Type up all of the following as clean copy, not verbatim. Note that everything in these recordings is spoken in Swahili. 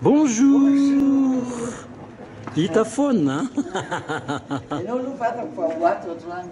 Bonjour. Hita foana. Ianao aloha fatako fa hoato ohatrany.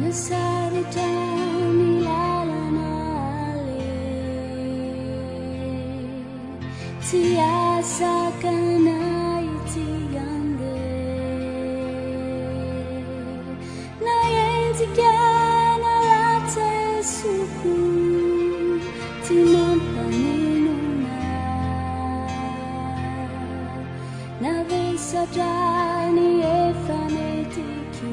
Nasarutra nilalana ale tiasa kana itiyange na yentikana late suku timampanina na vesadrani efanetiki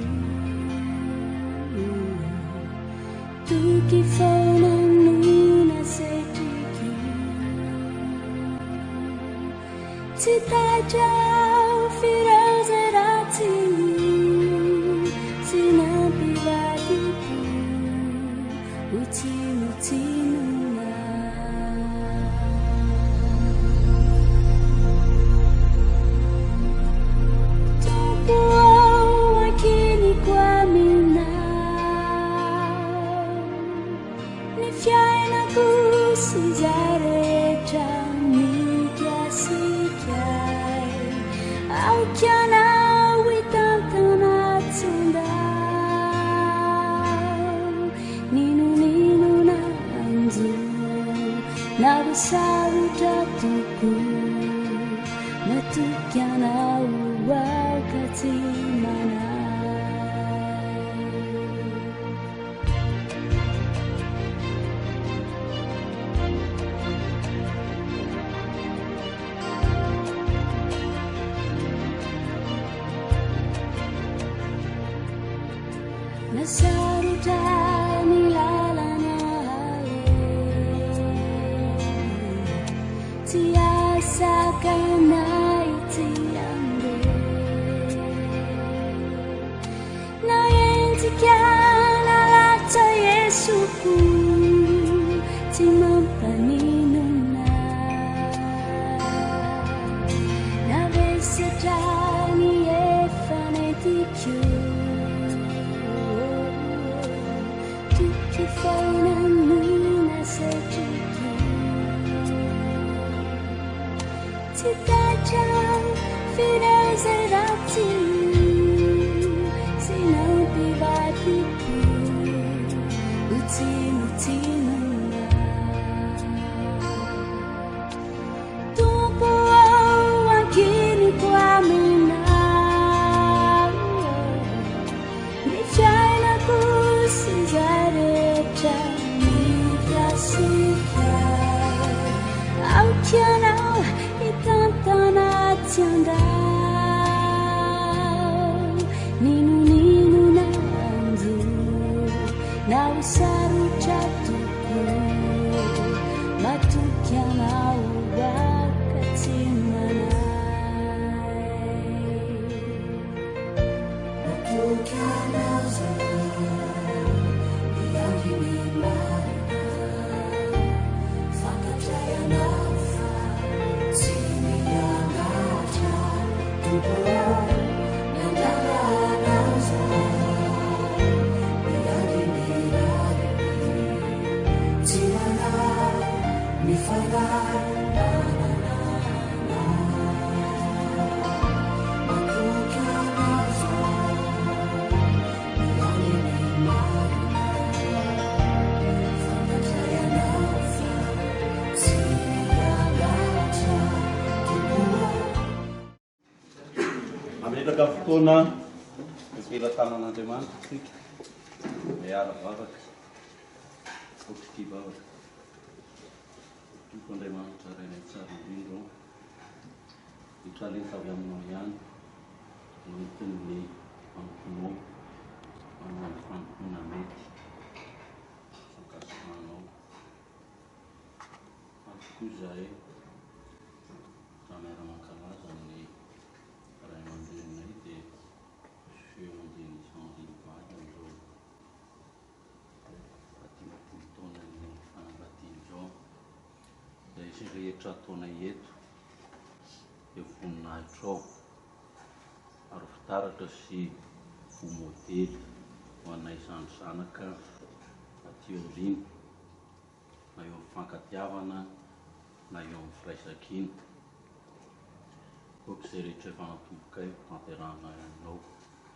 tuki fona nuna setiki Citajau firauserati sinapivadiku uti-utinuna Tupuau wakini kwa mina Nifiaina kusizarecha mikiasikai Aukiana witantana tsunda Ninu na anzu Narusarutra tuku Natukiana wakati mana Nasarutra nilalana ale tiasa kana itiyange na yentikana lata Yesuku timampanina na vesadrani efanetiku Fona nuna setiki Citajau firauserati sinapivadiku uti-utinuna Tupuau wakini kwa mina Nifiaina kusizarecha mikiasikai Aukiana itantana tianda Ninu na anzu Narusarutra tuku Matukiana wakati manai Matukiana Ametraka fotoana mivela tanan'Andriamanitra tsika miara vavaka otriki vavaka toko Andriamanitra rainay tsara indrindra hitraleny avy aminao ihany noentiny ny amponao manao ny fanompona mety sakasimanao akokoa zahay miara-mankalaza amin'ny ray aman-drenay dia feon'andiny Jean-Rivaly amin'izao atimpolo taona ny fanambadiany Jean izay sy rehetra ataonay eto dia voninahitra ao ary fitaratra sy fo modely ho anay samy zanaka aty aoriana na eo amin'ny fankatiavana na eo amin'ny firaisan-kina koa izay rehetra efa natomboka eo tanterahana aminao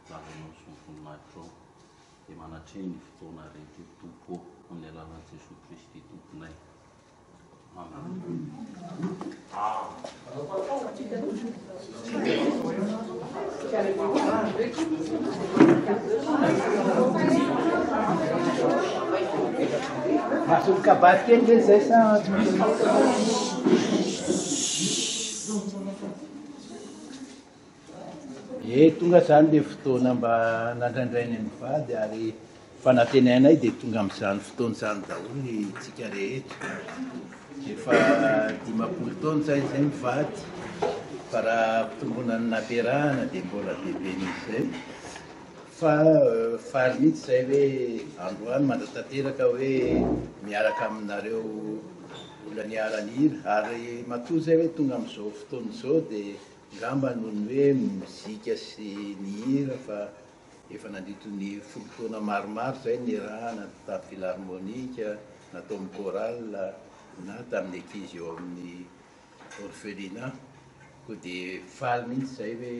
lalanao sy ny voninahitra ao dia manatrea ny fotoana rehetra tompo amin'ny alalan'i Jesosy Kristy tomponay. Amen. Masuk kabat keny ke zay sa tonga zany le fotoana mba nandraindrainy ny vady ary fanatenainay dia tonga amin'izany fotoana izany daholo itsika rehetra. Efa 50 taona zay mivady fa raha fitombonany nampiarahana dia mbola bebe misy zay. Fa faly mihitsy zay hoe androany mandratanteraka hoe miaraka aminareo olona niarany hira ary matoa zay hoe tonga amin'izao fotoana izao dia ngamba noho ny hoe muzika sy ny hira fa efa nandrito ny 10 taona maromaro zay nirahana tamin'ny filarmonika na tao amin'ny choral na tamin'ny ankizy eo amin'ny orphelinat ko dia faly mihitsy zay hoe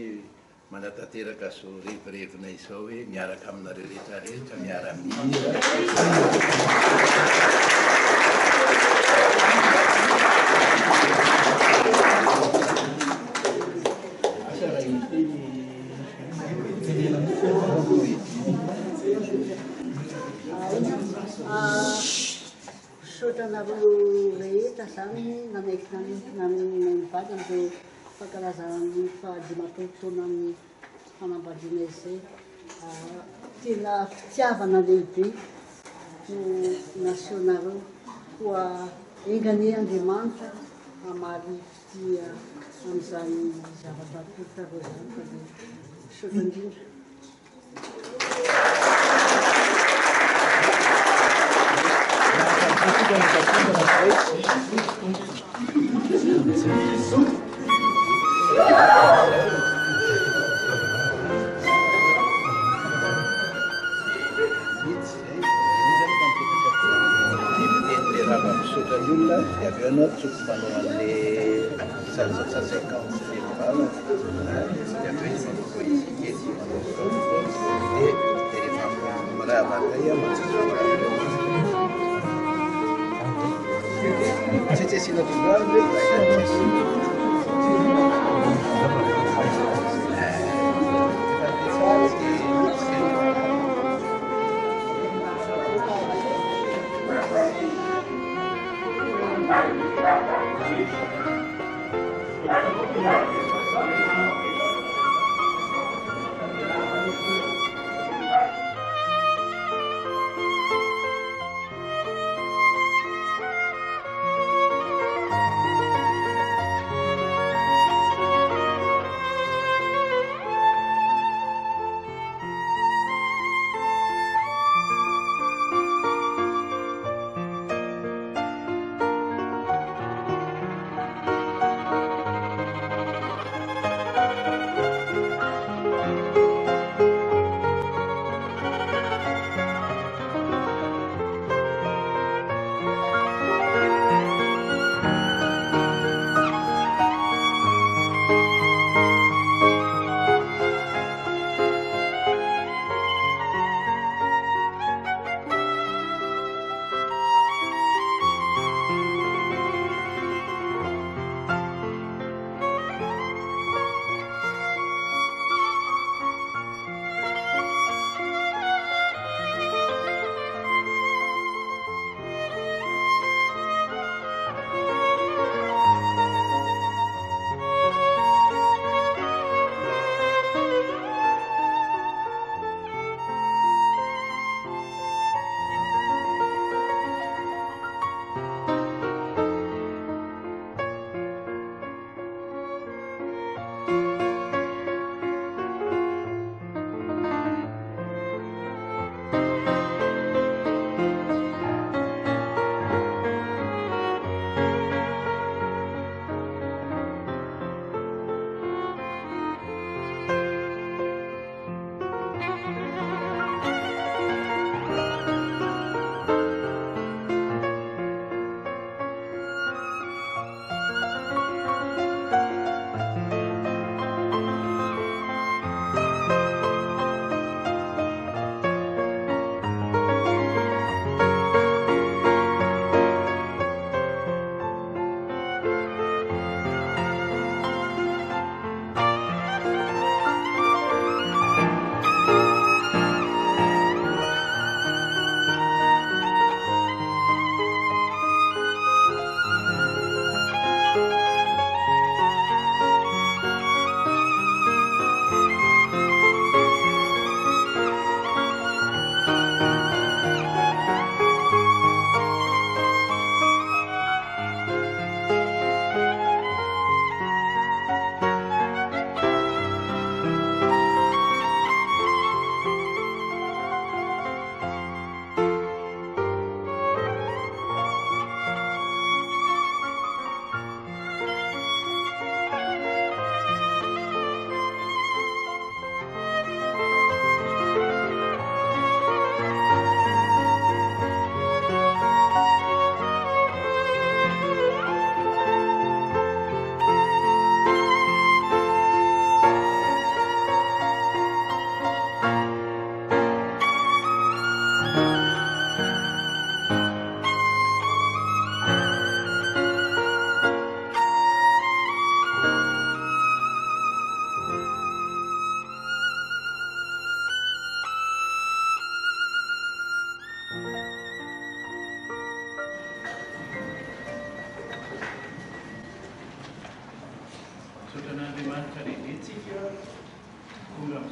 manatanteraka zao revirevina izao hoe miaraka aminareo rehetrarehetra miara-mihira. Sotranareo rehetra zany namaiky namivady amizao fankalazany fahadimampolo taona amin'ny fanambadiana izay. Tena fitiavana lehibe no naseonareo koa engany Andriamanitra hamaly fitia amin'izany zava-batoto reo zany fa dia sotra indrindra. Sotran'olona dia avy eo anao tsoko manao an'le sasakanty felivala dia avy eo izy manao poesie kely manao dia rehefa mirava ndray matsatsoka tsy asiana tongany hoe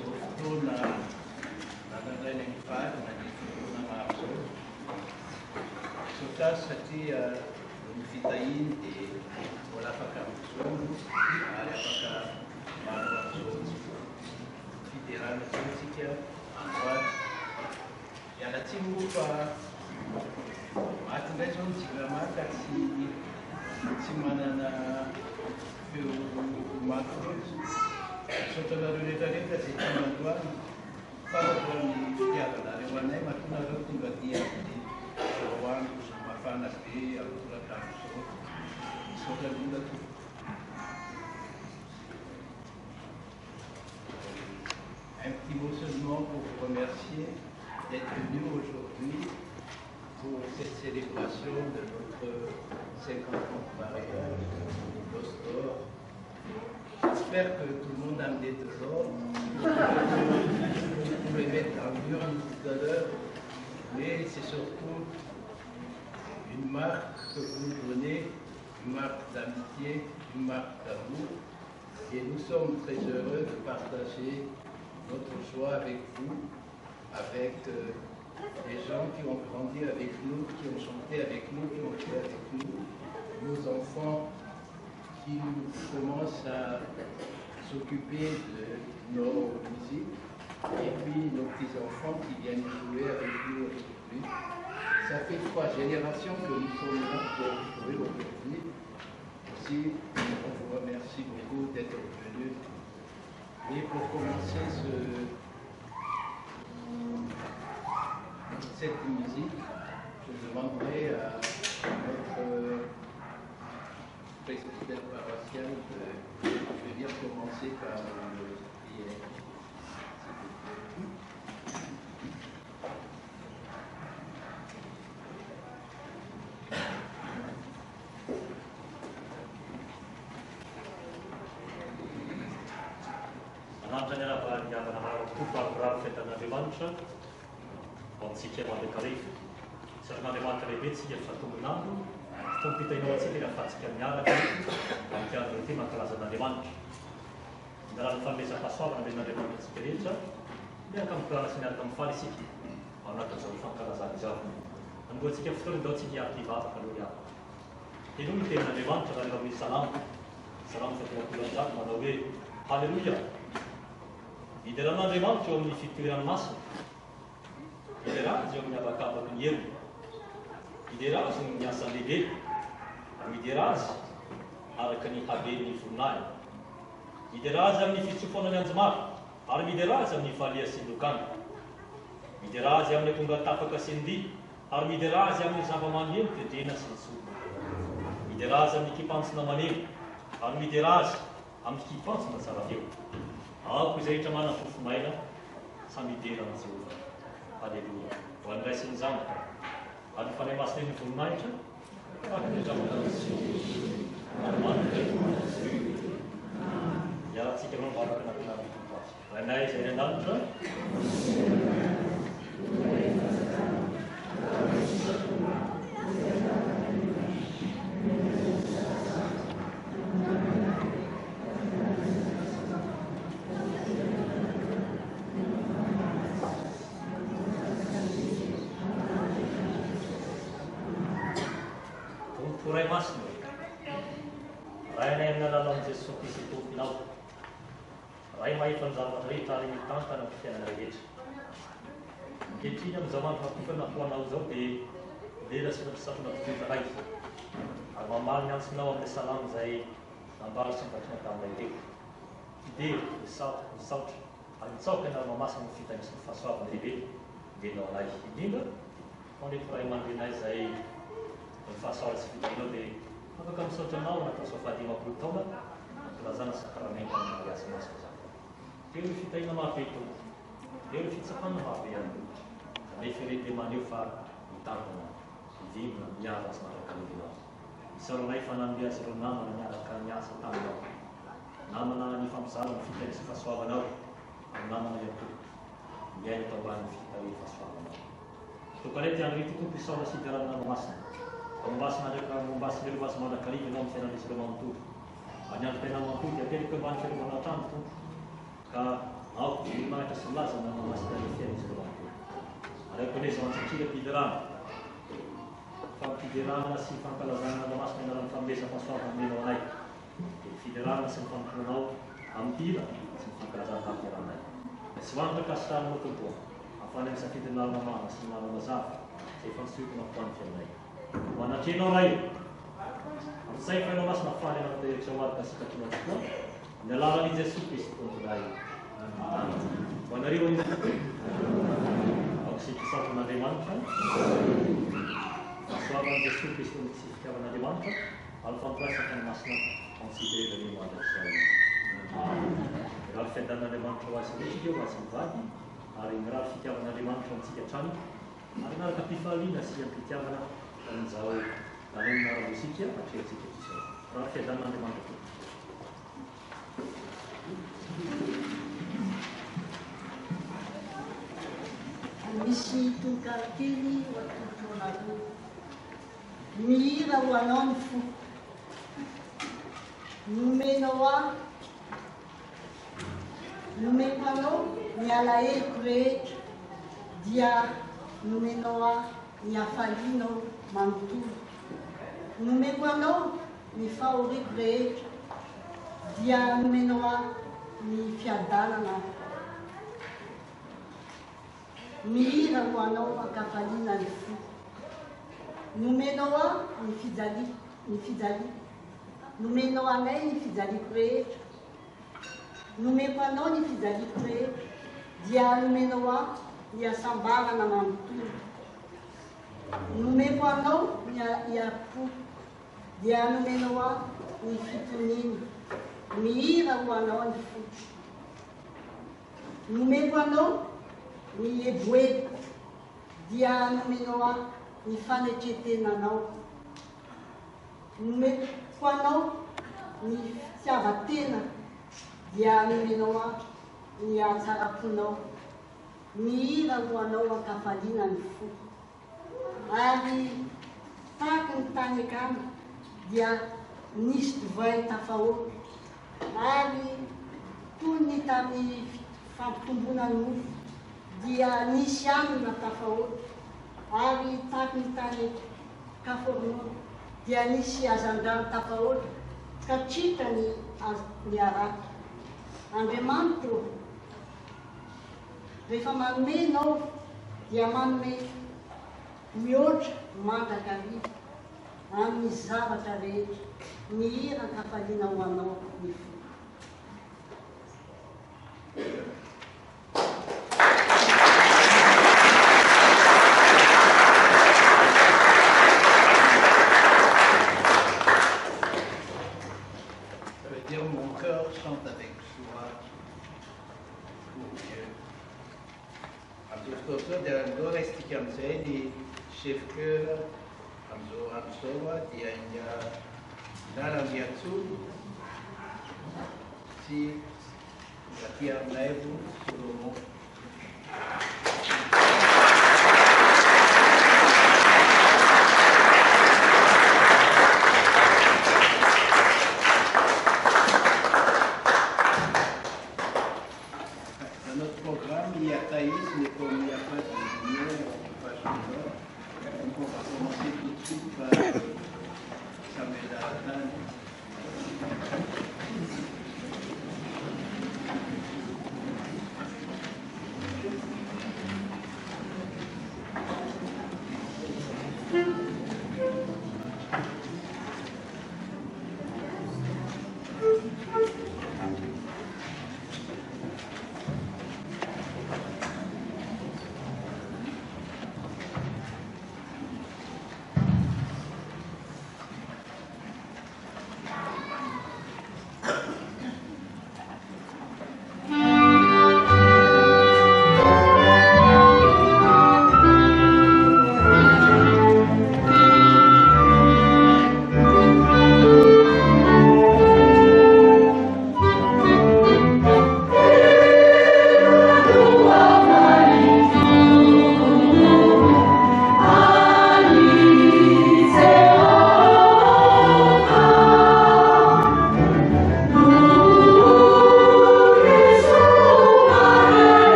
zao fotoana nanandraina ny faly na ny fotoana maro zao. Sotasy satria ny fitahiny dia mbola afaka mizono ary afaka maro amizao fiderana zao tsika androany. Mialatsiny moa fa maty indray zao ny jirama ka tsy manana feo maty loatra. Sotanareo rehetrarehetra zay tonga androany fantatro ny fitiavanareo anay mahatonareo tonga dia zao andro mafana be amin'ny toratandro zao. Sotan'olona to. Un petit mot seulement pour vous remercier d'être venu aujourd'hui pour cette célébration de notre 50e mariage d'Ostor. J'espère que tout le monde a amené de l'or. Vous pouvez mettre en urne tout à l'heure, mais c'est surtout une marque que vous nous donnez, une marque d'amitié, une marque d'amour. Et nous sommes très heureux de partager notre joie avec vous, avec les gens qui ont grandi avec nous, qui ont chanté avec nous, qui ont fait avec nous, nos enfants qui commencent à s'occuper de nos musiques, et puis nos petits-enfants qui viennent jouer avec nous aujourd'hui. Ça fait 3 générations que nous sommes là pour jouer aujourd'hui. Aussi, on vous remercie beaucoup d'être venus. Et pour commencer cette musique, je demanderai à notre presbytère paroissial de venir commencer par le prière. Antsika mandrakariva sarin'andriamanitra lehibe tsika fatominandro tompitainao atsika ny afatsika miaraka amin'ny andro ty mankalazan'andriamanitra ndarany famesa-pahasoavana men'andriamanitra tsika rehetra miaraka amin'ny korana sy miaraka amin'ny faly isika ao anatin'izao fankalazana izao angoantsika fotoana dao tsika hiaraka hivavaka aloha ihany teno ny tenin'andriamanitra raha rehefa misy salamo fatimakolandrano manao hoe halleloia idiran'andriamanitra eo amin'ny fitoerany masina iderazy eo amin'ny avakabaky ny elo iderazy ny miasany lehibe ary miderazy araka ny habeny voninahiny miderazy amin'ny fitsofona ny anjomaro ary miderazy amin'ny falia sy lokana miderazy amin'ny tonga tapaka sy ny dy ary miderazy amin'ny zava-maneno tendrena sy ny soa miderazy amin'ny kipantsina maneno ary miderazy amin'ny kipantsina tsara eo ako izay rehetra manafofo maina samiderana Jehova. Halleluja. Ho an'ny ray sy ny zanaka ary fanay masina ny voninahitra iaratsika manao mivavaka anatina tompo azy rainay izay ny an-danitra ray masina rainay amin'ny alalan'i Jesosy Kristy tomponao ray mahita ny zavatra rehetra ary mitantana amin'ny fiainana rehetra ankehitriny amin'izao andro natokana ho anao zao dia lela sy nampisatrona tokotra ray ary mamaly ny antsonao amin'ny salamo izay nambara sy nivatrina taminay teo fidely misaotra ary mitsaoka ianao mamasina ny fitanisy ny fahasoavana lehibe venao anay indrindra fandreto ray aman-drenay izay fahasoavana sy fidinao dia afaka misaotra anao natao so fahadimapolo taona ampilazana sakramenta amin'ny mariasy masina zany teo ny fitahina marobe tompo teo ny fitsapana marobe ihany nefa rety maneo fa mitantana mivibona miara sy maraka levinao isaoranay fa nanome azy ireo namana miaraka miasa taminao namana ny fampizana ny fitahina sy fahasoavanao ary namana iato miaina tao ambany fitahina fahasoavanao tokanay ty andro ity tompo isaona sy idiarana masina mombasiny ireo azy malakariva ianao amin'ny fiainan'izy ireo manontolo any andro tena manontolo dia apetraka ambany fiarovana trano tompo ka ao manaka sy milaza na mamasika ny fiaina izy lohanto. Ary amponeza antsakira pidirana. Fampidirana sy fankalazana namasina anaran'ny fanomeza-pahasoava aminao anay. Dia fidirana sy ny fampironao amin'ny tila sy ny fankalazana fampiranay. Sy vanitra kasiranao tompoa. Afany amin'ny safidiny lalana mama sy ny lalana mazava. Izay fansoitona fotoany fiainay. Ho anatrenao ray. Amin'izay fainao masina faly anaty rehetra ho arika sikatona tokoa. Ny alalan'i Jesosy Kristy tomponay. Ho anareo izy. Sy fisafon'Andriamanitra. Fahasoavan'i Jesosy Kristy ny sy fitiavan'Andriamanitra. Ary fampiasana ny masina antsika Madagasikara. Raha ny fiadan'Andriamanitra ho azy rehetra eo, ho azy mivady. Ary ny raha fitiavan'Andriamanitra antsika hatrany. Ary naraka mpifaliana sy ampitiavana amin'izao lalena arabosika hatrehantsika izao. Raha ny fiadan'Andriamanitra. Misy tokakely watotonako mihira ho anao ny fo nomenao aho nomeko anao ny alahelo rehetra dia nomenao aho ny hafalianao manontolo nomeko anao ny fahoriako rehetra dia nomenao aho ny fiadanana mihira ho anao ankafaliana ny fo nomenao aho ny fijali nomenao anay ny fijaliko rehetra nomeko anao ny fijaliko rehetra dia nomenao aho ny asambarana manontolo nomeko anao ny apo dia nomenao aho ny fitoniny mihira ho anao ny fo nomeko anao ny eboebo dia nomenao aho ny fanetretenanao nomeko anao ny fitiavatena dia nomenao aho ny atsaraponao mihira ho anao ankafaliana ny fo ary tahaky ny tany akany dia nisy divay tafahory ary toy ny tamin'ny fampitomboana ny mofo dia nisy amina tafahory ary tahaky ny tany Kaforona dia nisy azandrano tafahory ka tritra ny araky. Andriamanitra rehefa manome ianao dia manome mihoatra mandrakariva amin'ny zavatra rehetra mihira ankafaliana ho anao ny fo. Chef chœur amizao andro zao dia Nana Miatsolo sy Matia Arnaivo Solomon. Dans notre programme, il y a Thaïs, mais comme il n'y a pas de lumière, on ne peut pas jouer. Donc on va commencer tout de suite par Samuel Aratan.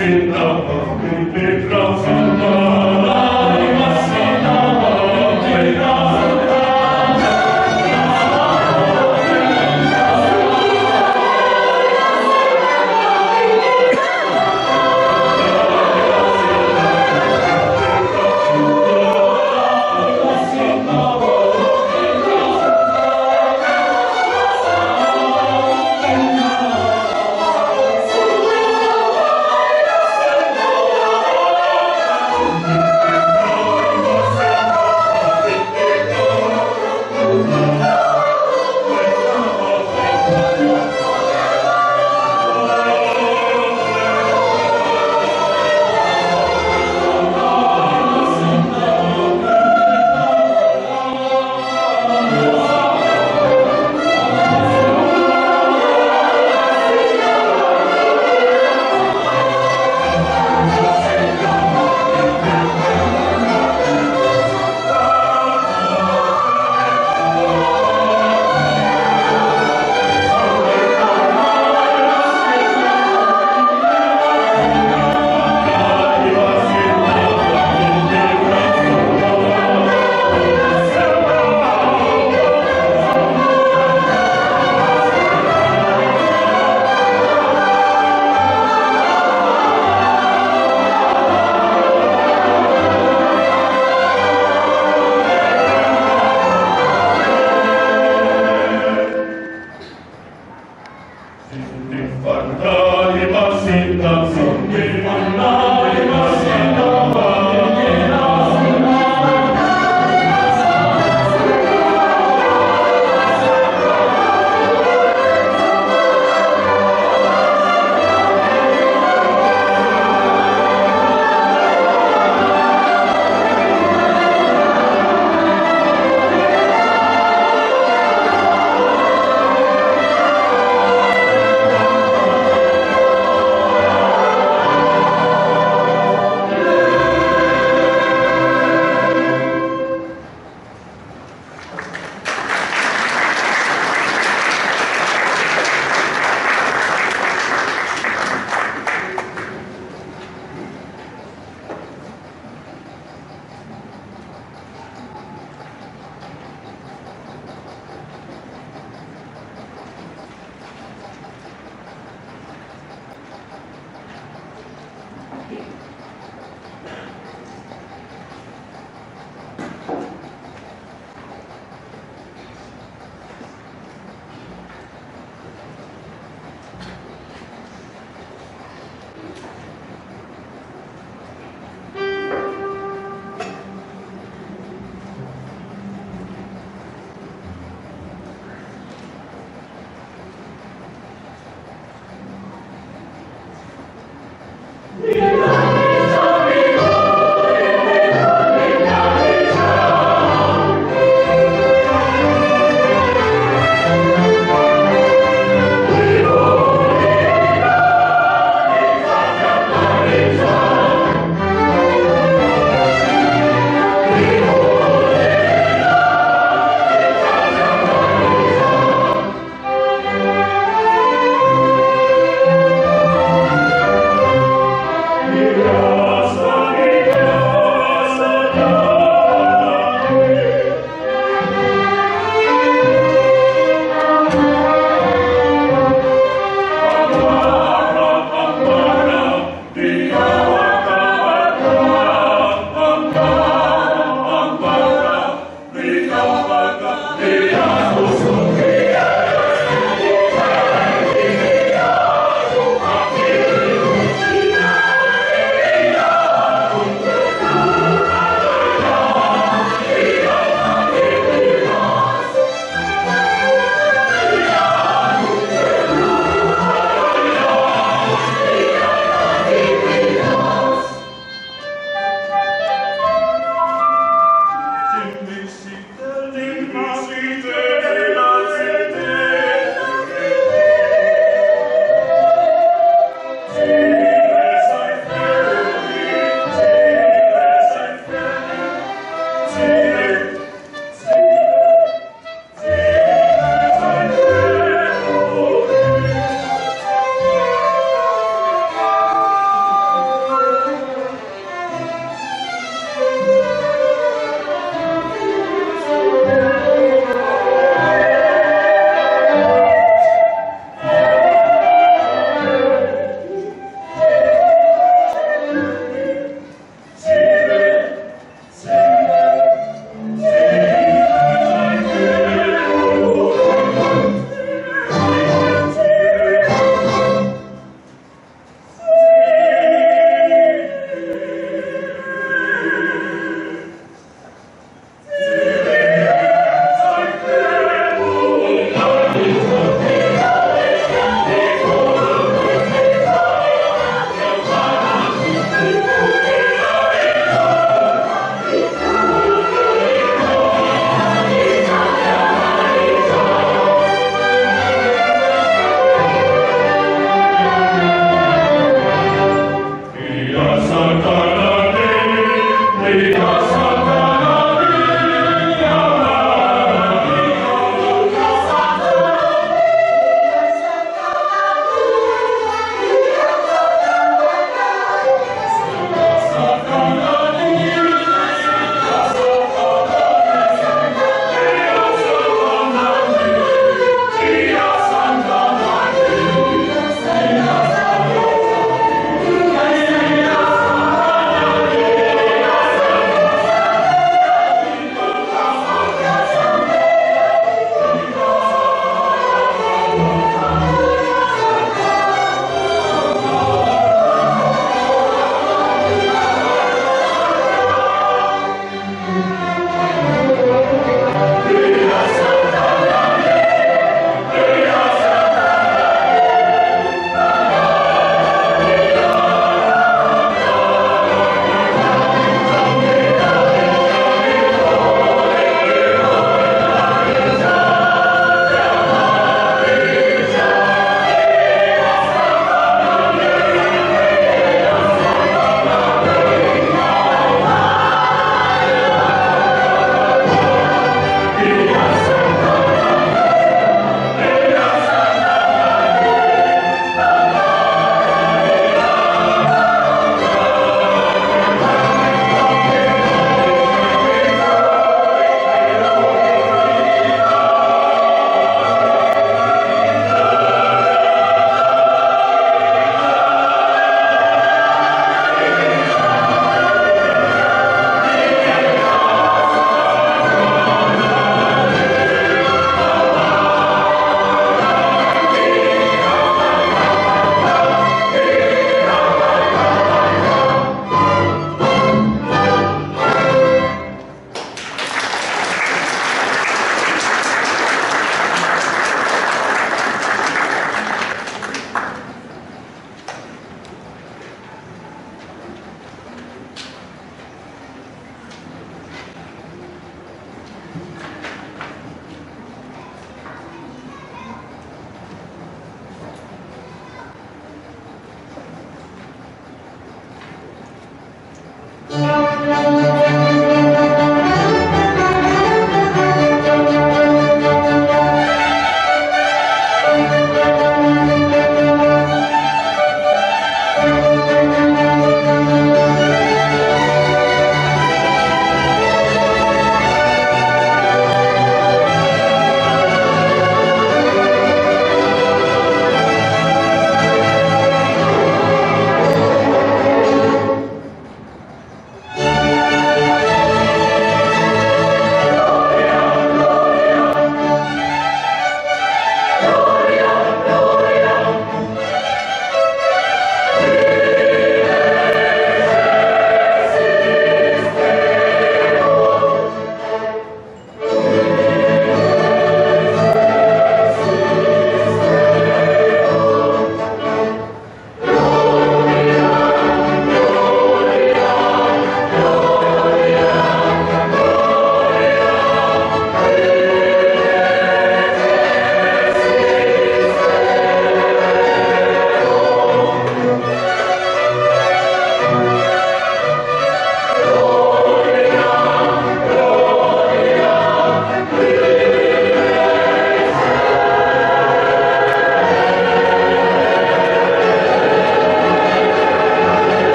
Thank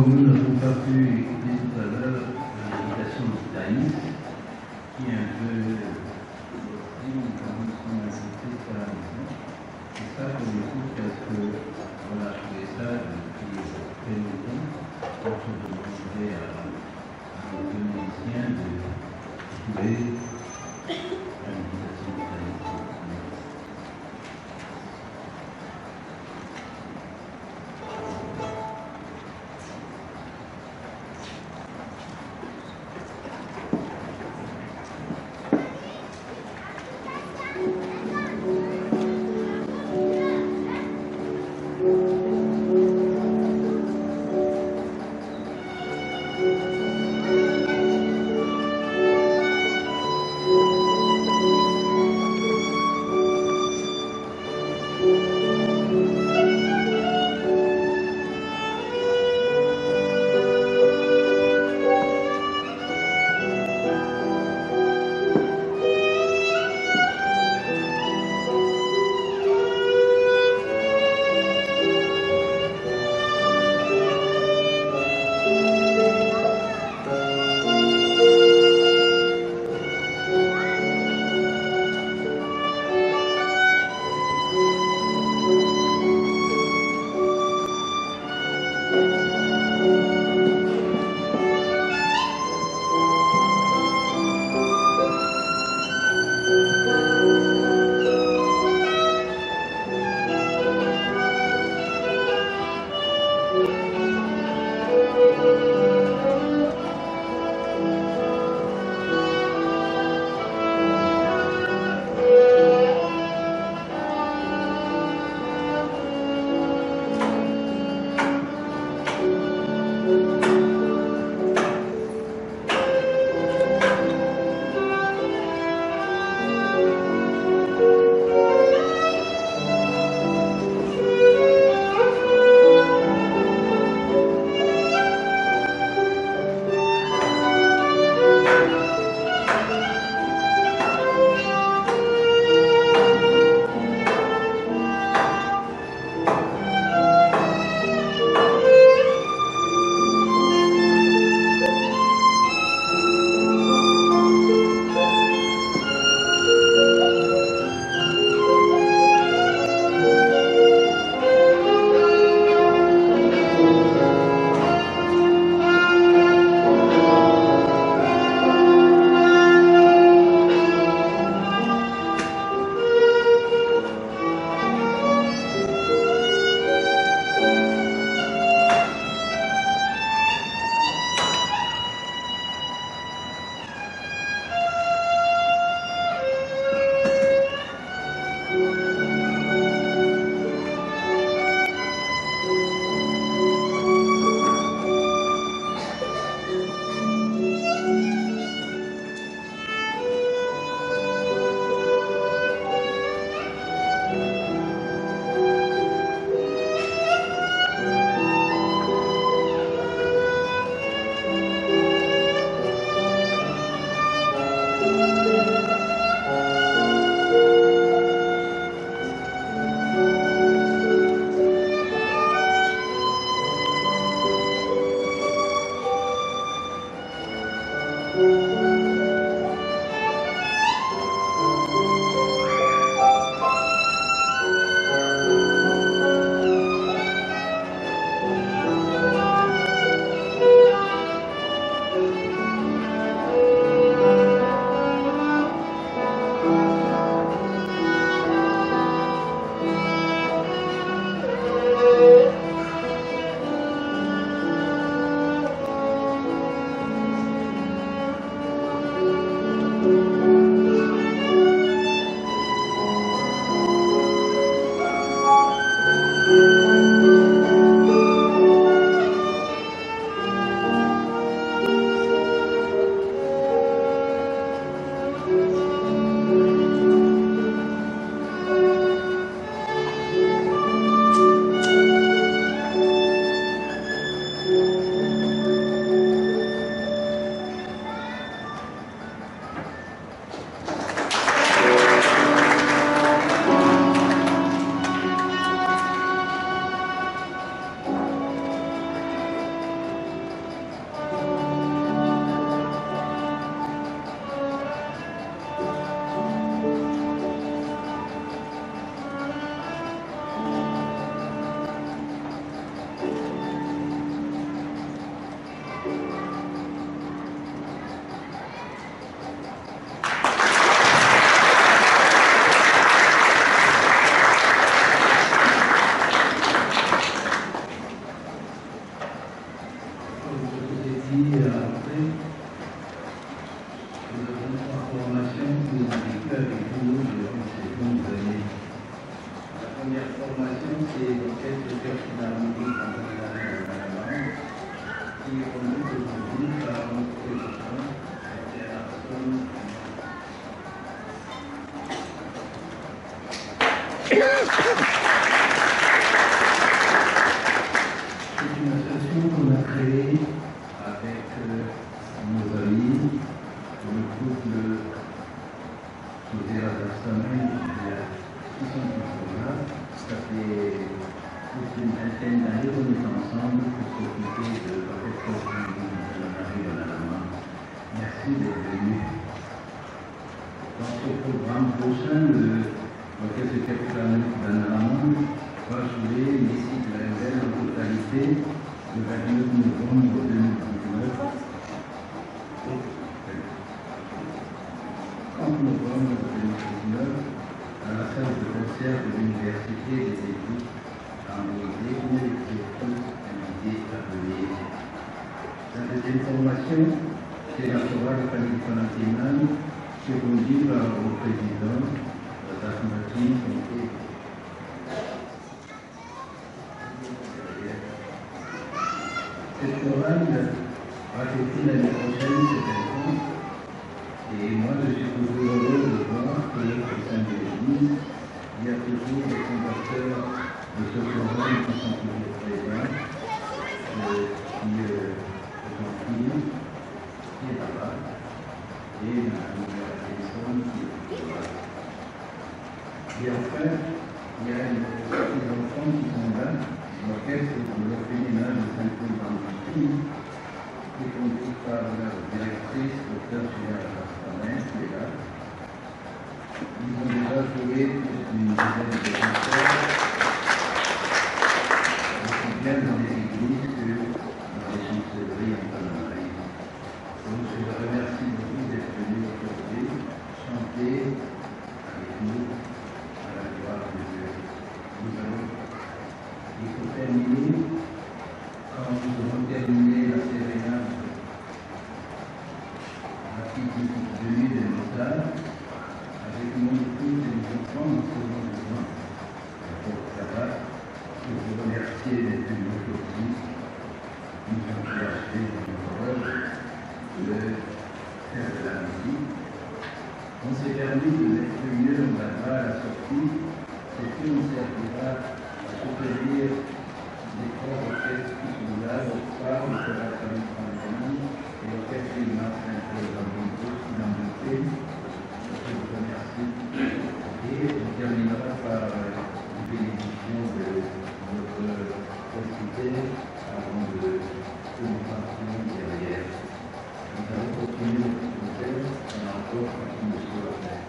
Comme nous n'avons pas pu écouter tout à l'heure l'invitation de Thaïs, qui est un peu comme son invité sur la maison, c'est ça que j'écoute parce que on a trouvé ça depuis très longtemps, quand on demandait à nos deux musiciens de jouer l'invitation de Thaïs. couple sauté à la semaine, qui sont toujours là. Ça fait plus d'une vingtaine d'années qu'on est ensemble pour s'occuper de quelque chose de la Marie de la Maman. Merci d'être venu. Dans ce programme prochain, l'orchestre capitale d'Anne va jouer ici de la Révèle en totalité le 29 novembre 2019. 30 novembre 2019 à la salle de concert de l'Université des Études en Vérité, où les tous invités à venir. Dans cette information, c'est la chorale Panathinaïque secondée par le président Martin Comté. Cette chorale va fêter l'année prochaine cette année. Et moi, je suis toujours heureux de voir que au sein de l'Église, il y a toujours des fondateurs de ce chorale qui sont toujours présents, qui est là-bas, et Mme Alison qui est toujours là. Et enfin, il y a des enfants qui sont là, l'orchestre de l'orphelinat de Saint-Paul-dans-le-Pays, qui est conduit par la directrice, Dr. Gérard Raspanin, qui est là. Ils ont déjà joué plus d'une dizaine de concerts, aussi bien dans les églises que dans les chancelleries en Panamarie. Donc je vous remercie beaucoup d'être venus aujourd'hui chanter avec nous à la gloire de Dieu. Il faut terminer, quand nous aurons terminé la sérénade, la petite venue de Mozart, avec mon épouse et mes enfants, nous serons besoin pour ça. Je vous remercie d'être venus aujourd'hui. Nous avons acheté une parole de faire de la musique. On s'est permis de mettre une heure là-bas à la sortie, c'est qu'on servira à soutenir les trois orchestres qui sont là, le soir, le chorale Panathinaïque et l'orchestre du Martin Saint-Paul qui l'ont monté. Je vous remercie. Et on terminera par une bénédiction de notre presbytère avant de nous partir derrière. Nous allons continuer notre concert pendant encore une soirée.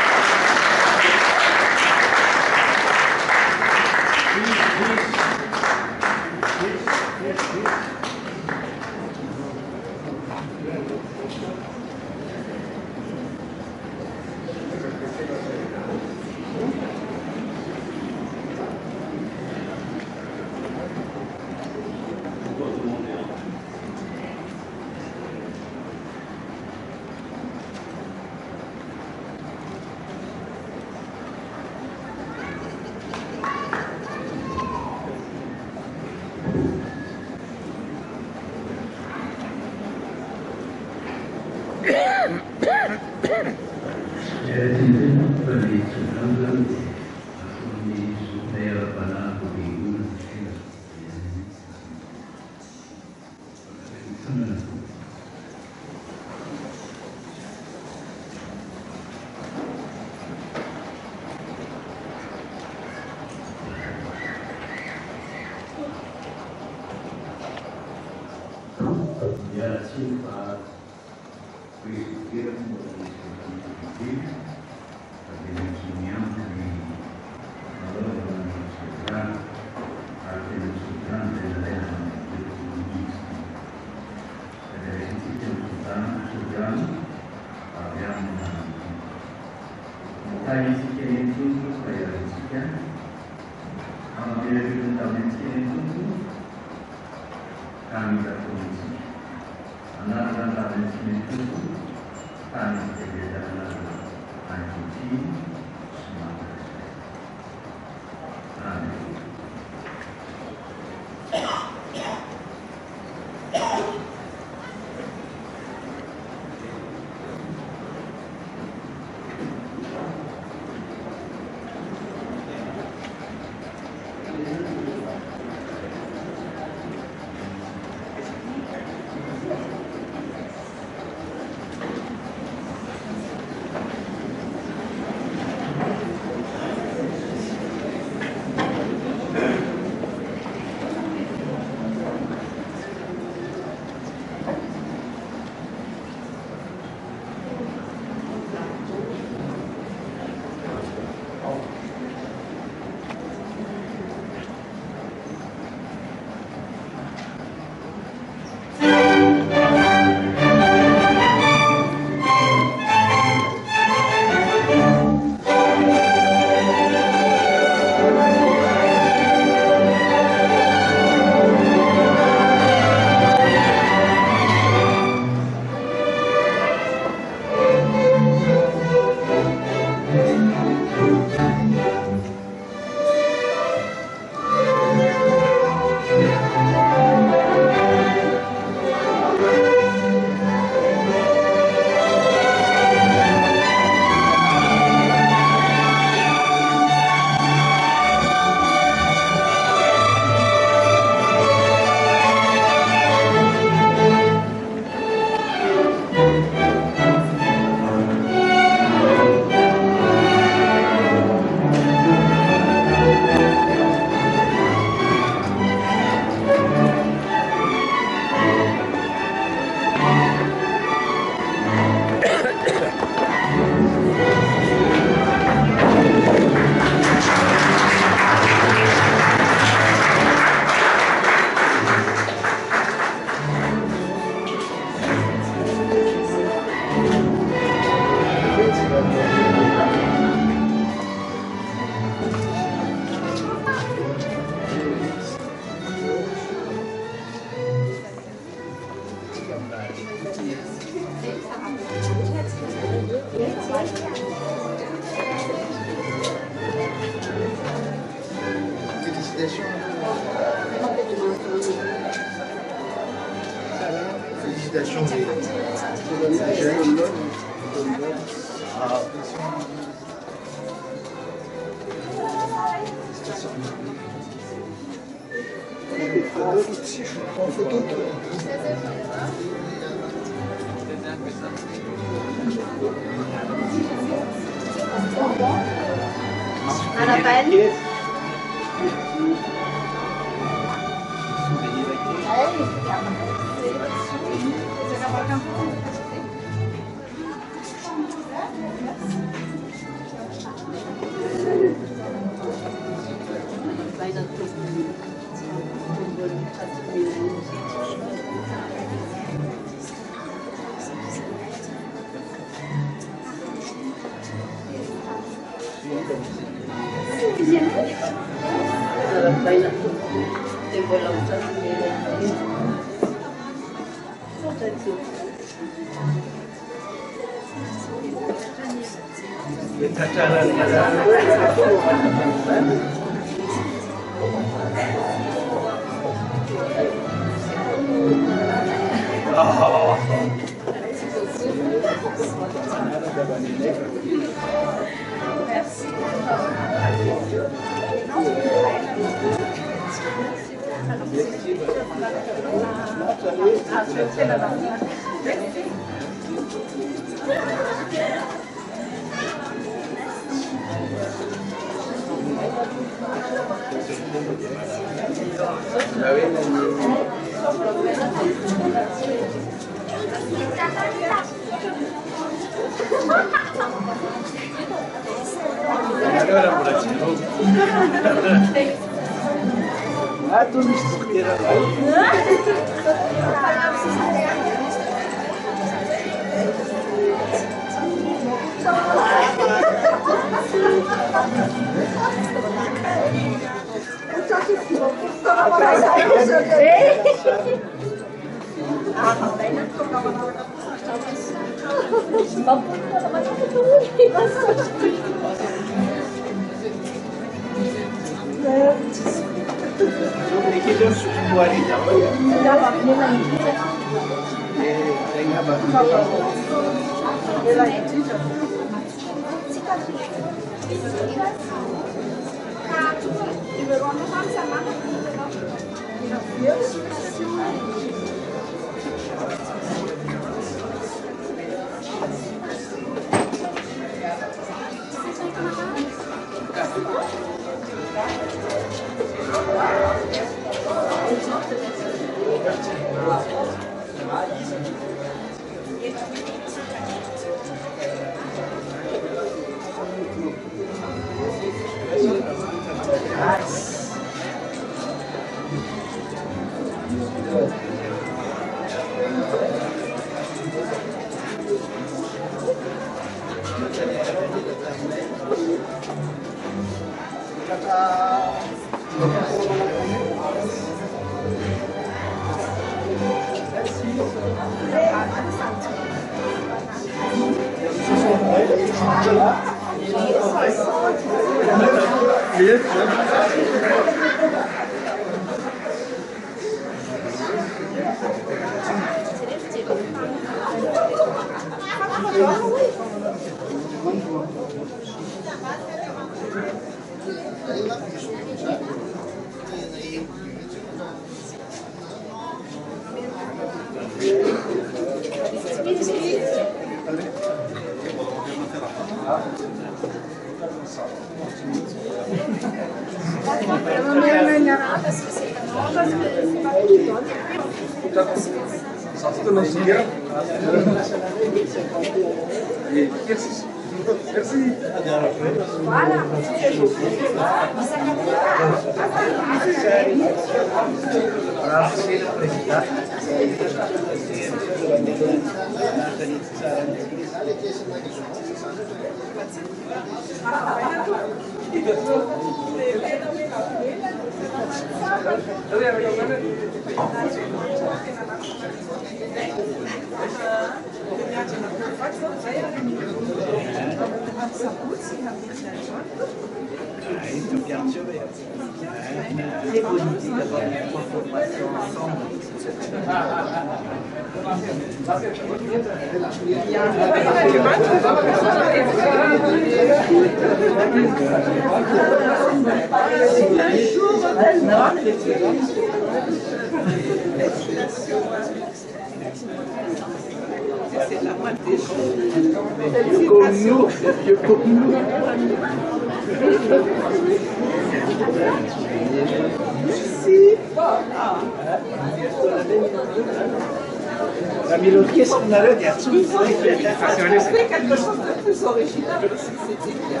La mélodie est sonore di Azzurri. C'est quelque chose de plus original aussi, c'était bien.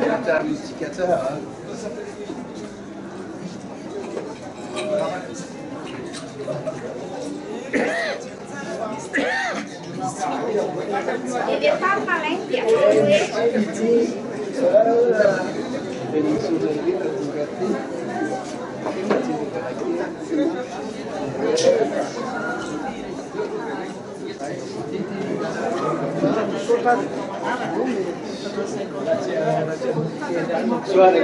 Cantare musicateur. Deve estar valente. Soare.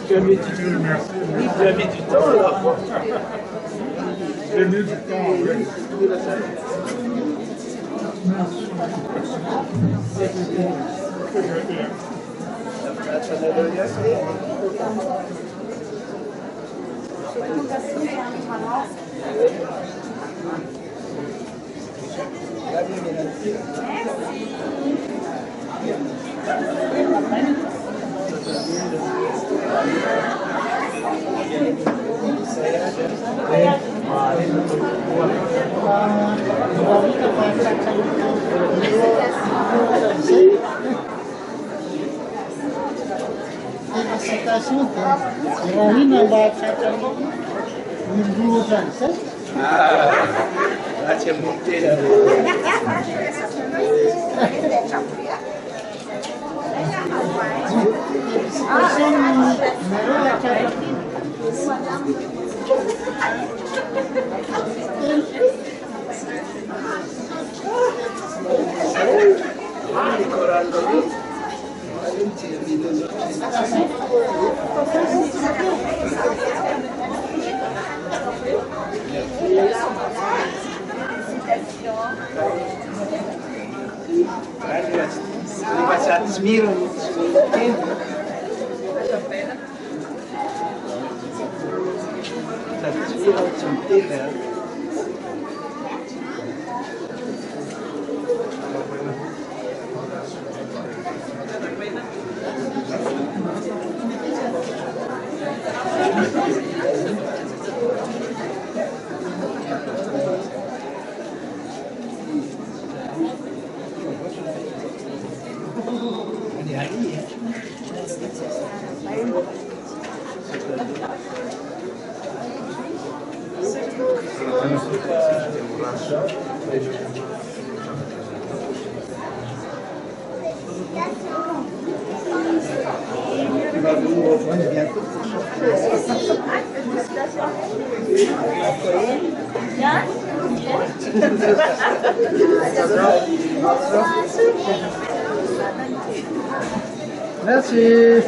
Tu as mis du temps alors. J'ai mis du temps, oui. Félicitations, Rahim amba tratran'ny miloatra zay. Grazie a Montella. Merci.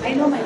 I know my.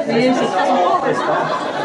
Félicitations.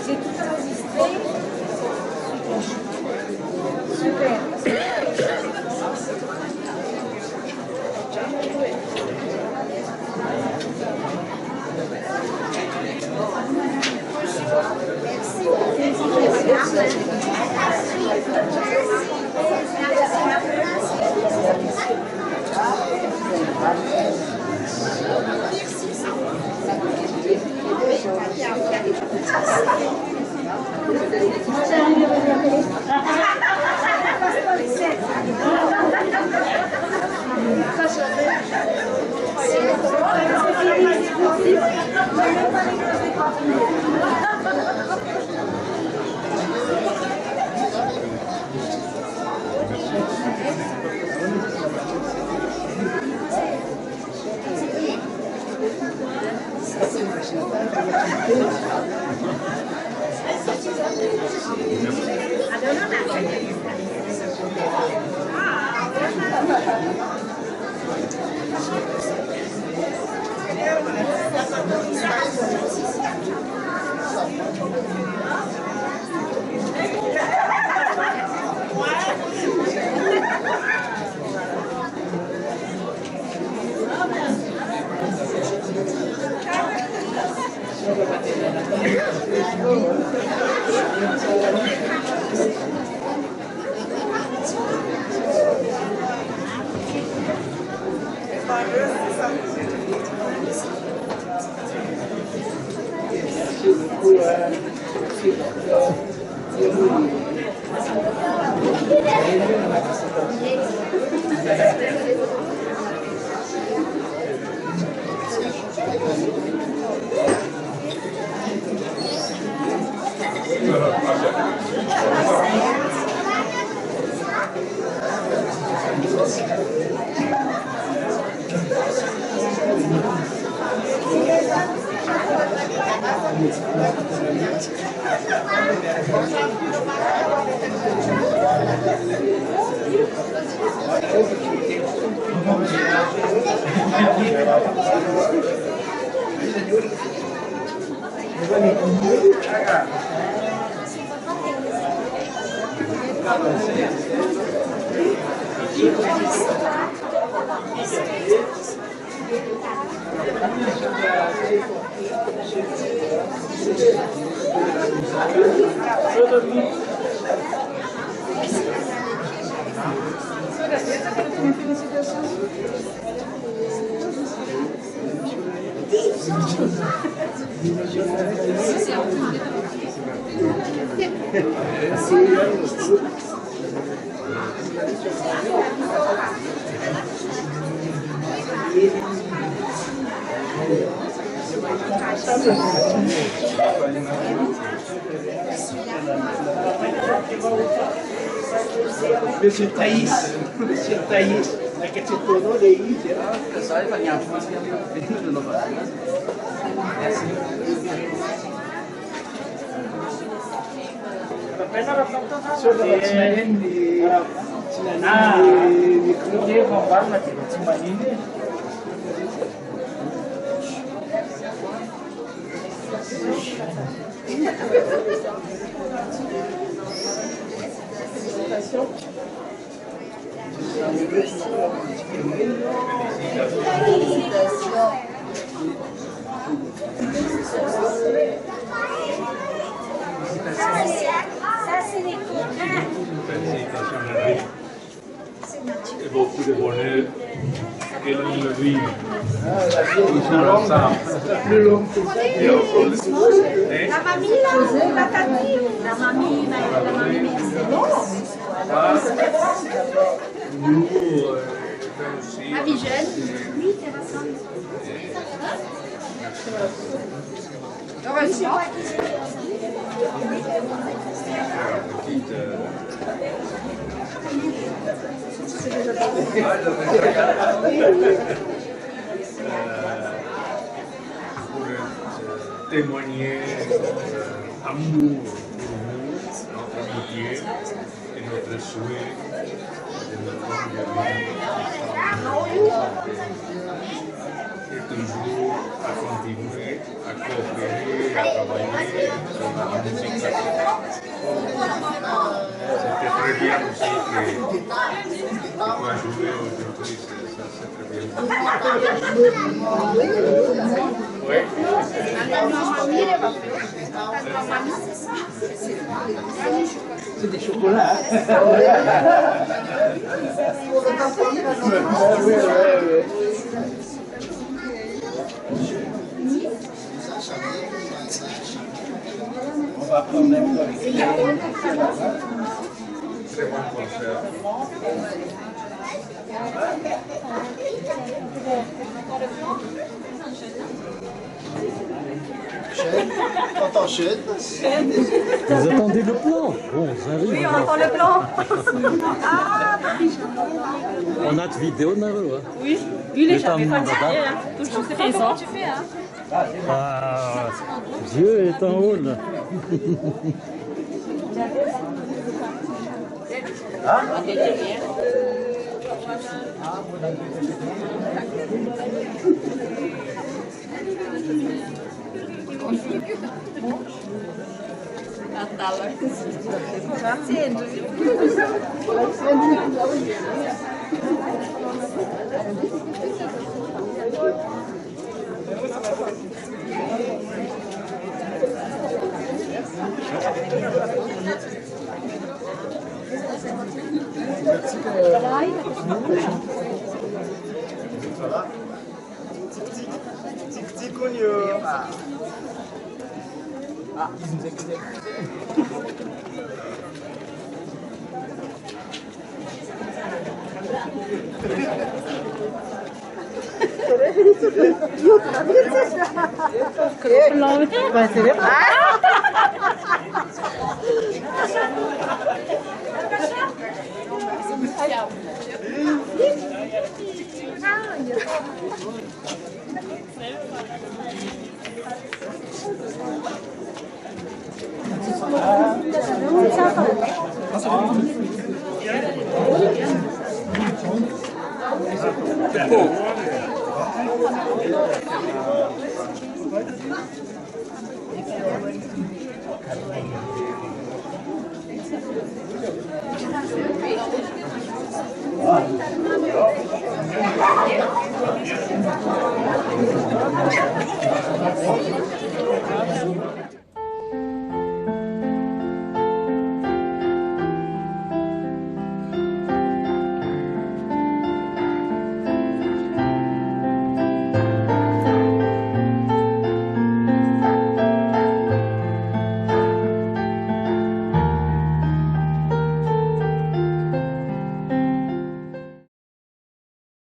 J'ai tout enregistré. Super. Thank you. Monsieur Thaïs, la Cacetono, les Ça va venir de nos Merci. sur la semaine, Ça, c'est les copains. Et beaucoup de bonheur que l'on le vive. Ils sont ensemble. La mamie, là, la tatine. La mamie, c'est bon. Nous, aussi. La vie jeune. Oui, t'es rassemblée. Heureusement. Pour témoigner notre amour pour vous, notre amitié et notre souhait de notre longue vie et toujours à continuer à coopérer, à travailler sur la musique classique. C'était très bien aussi que tu as joué aujourd'hui, ça c'est très bien. Oui. c'est des chocolats. On va prendre un peu avec Très bon concert. Quand on chute. Vous attendez le plan? Bon, ça arrive. Oui, on attend le plan. On a de vidéo, Naro. Oui, les gens, mais pas de toujours, c'est pas comment tu fais, hein. Ah, Dieu est en haut, là. Tipo.